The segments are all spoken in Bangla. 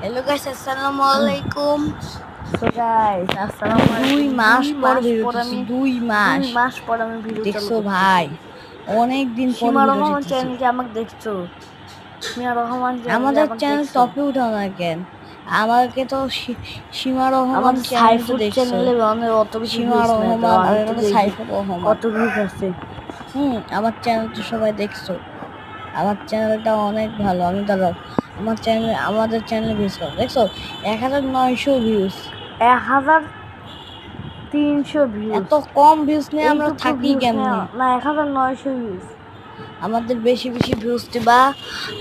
হ্যালো গাইস, আসসালামু আলাইকুম। সো গাইস আসসালামু আলাইকুম। 2 মাস পর ভিডিও দিচ্ছি। 2 মাস 2 মাস পর আমি ভিডিও চালু দেখছো করছি। ভাই, অনেক দিন পর সীমা ভিডিও রহমান দিচ্ছি। চ্যানেলকে আমাকে দেখছো? সীমা রহমান আমাদের চ্যানেল টপে উঠাও না কেন? আমাকে তো সীমা রহমান চ্যানেল তো দেখছো। চ্যানেলে অত বেশি সীমা ভিউজ নাই তো, রহমান আর আমি তো এটা তো দেখি সাইফুর রহমান। কত ভিউজ আছে। আমার চ্যানেল তো সবাই দেখছো। আমার চ্যানেলটা অনেক ভালো। আমি দাঁড়াও, আমাদের চ্যানেল ভিউজ করো দেখছো 1900 ভিউজ। 1300 ভিউজ। এত কম ভিউজ নিয়ে আমরা থাকি কেমনে? না 1900 ভিউজ। আমাদের বেশি বেশি ভিউজ দিবা।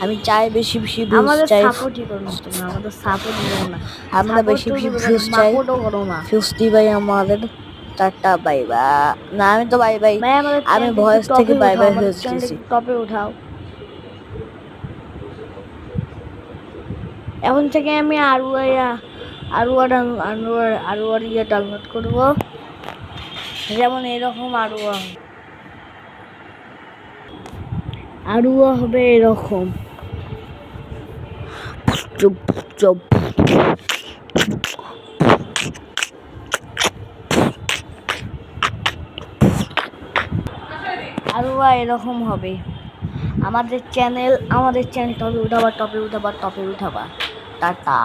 আমি চাই বেশি বেশি ভিউজ আমাদের চাই। সাপোর্টই করো না, তুমি আমাদের সাপোর্ট দিও না। আমরা বেশি বেশি ভিউজ চাই। করো না। ভিউজ দিবাই আমাদের। Tata bye bye. না আমি তো বাই বাই। আমি ভয়েস থেকে বাই বাই হয়ে গেছি। টপে উঠাও। এখন থেকে আমি আরুয়া ডাউনলোড করব, যেমন এরকম আরুয়া হবে এরকম। চুপ চুপ আরুয়া এরকম হবে। আমাদের চ্যানেল টপে উঠাবা। টাটা।